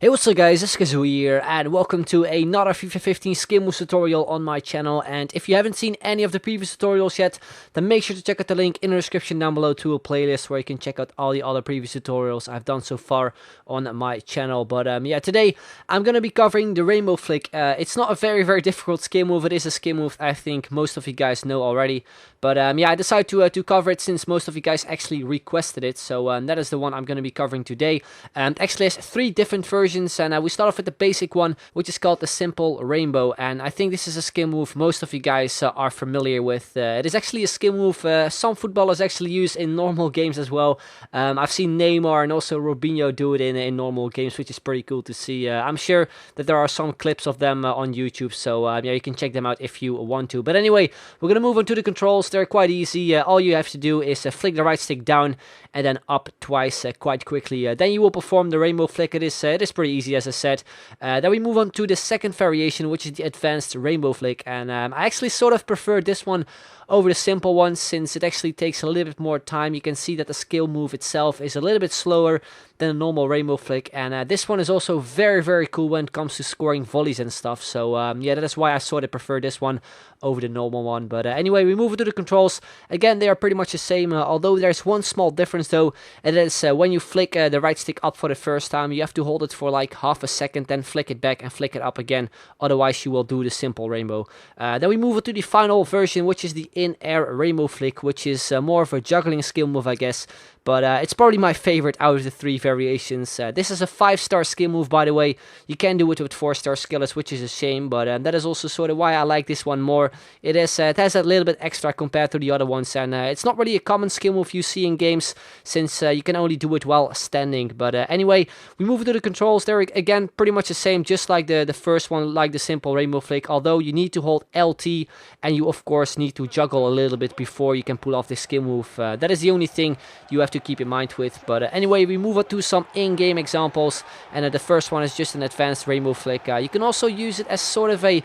Hey, what's up guys, it's Kazoo here, and welcome to another FIFA 15 skill moves tutorial on my channel. And if you haven't seen any of the previous tutorials yet, then make sure to check out the link in the description down below to a playlist where you can check out all the other previous tutorials I've done so far on my channel. But yeah, today I'm going to be covering the rainbow flick. It's not a very difficult skill move. It is a skill move I think most of you guys know already. But yeah, I decided to cover it since most of you guys actually requested it. So that is the one I'm going to be covering today. And actually there's 3 different versions. And we start off with the basic one, which is called the simple rainbow. And I think this is a skill move most of you guys are familiar with. It is actually a skill move some footballers actually use in normal games as well. I've seen Neymar and also Robinho do it in normal games, which is pretty cool to see. I'm sure that there are some clips of them on YouTube, so yeah, you can check them out if you want to. But anyway, we're going to move on to the controls. They're quite easy. All you have to do is flick the right stick down and then up twice quite quickly. Then you will perform the rainbow flick. It is pretty easy, as I said. Then we move on to the second variation, which is the advanced rainbow flick. And I actually sort of prefer this one over the simple one, since it actually takes a little bit more time. You can see that the skill move itself is a little bit slower than a normal rainbow flick, and this one is also very cool when it comes to scoring volleys and stuff. So yeah, that is why I sort of prefer this one over the normal one. But anyway, we move on to the controls. Again, they are pretty much the same, although there's one small difference though, and that is when you flick the right stick up for the first time, you have to hold it for like half a second, then flick it back and flick it up again, otherwise you will do the simple rainbow. Then we move on to the final version, which is the in-air rainbow flick, which is more of a juggling skill move, I guess. But it's probably my favorite out of the 3 variations. This is a 5-star skill move, by the way. You can do it with 4-star skillets, which is a shame, but that is also sort of why I like this one more. It has a little bit extra compared to the other ones, and it's not really a common skill move you see in games, since you can only do it while standing. But anyway, we move to the controls. They're again pretty much the same, just like the first one, like the simple rainbow flick, although you need to hold LT, and you of course need to juggle a little bit before you can pull off this skill move. That is the only thing you have to keep in mind with. But anyway, we move on to some in-game examples, and the first one is just an advanced rainbow flick. You can also use it as sort of a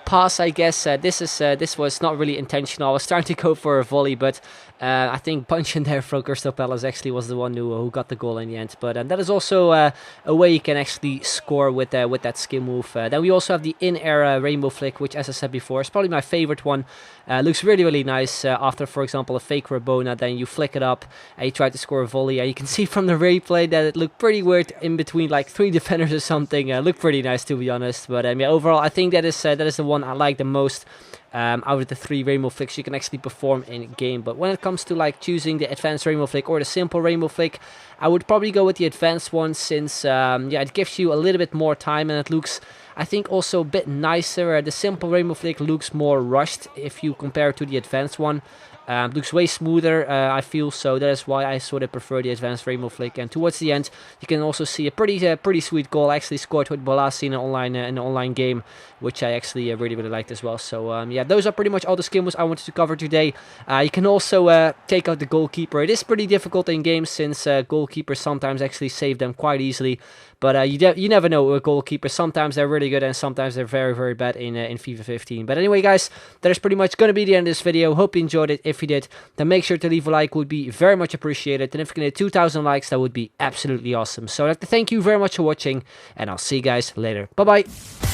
pass, I guess. This was not really intentional. I was trying to go for a volley, but I think punching there from Crystal Palace actually was the one who got the goal in the end. But that is also a way you can actually score with that skill move. Then we also have the in-air rainbow flick, which, as I said before, is probably my favorite one. Looks really nice. After, for example, a fake Rabona, then you flick it up and you try to score a volley. You can see from the replay that it looked pretty weird in between like 3 defenders or something. Looked pretty nice, to be honest. But yeah, overall, I think that is the one I like the most. Out of the 3 rainbow flicks you can actually perform in game. But when it comes to like choosing the advanced rainbow flick or the simple rainbow flick, I would probably go with the advanced one, since yeah, it gives you a little bit more time, and it looks, I think, also a bit nicer. The simple rainbow flick looks more rushed if you compare it to the advanced one. Looks way smoother, I feel, so that is why I sort of prefer the advanced rainbow flick. And towards the end, you can also see a pretty sweet goal I actually scored with Bolasi in an online game, which I actually really liked as well. So yeah, those are pretty much all the skill moves I wanted to cover today. You can also take out the goalkeeper. It is pretty difficult in games, since goalkeepers sometimes actually save them quite easily. But you never know with goalkeepers. Sometimes they're really good and sometimes they're very bad in FIFA 15. But anyway, guys, that is pretty much going to be the end of this video. Hope you enjoyed it. If you did, then make sure to leave a like. Would be very much appreciated. And if you can hit 2,000 likes, that would be absolutely awesome. So I'd like to thank you very much for watching, and I'll see you guys later. Bye-bye.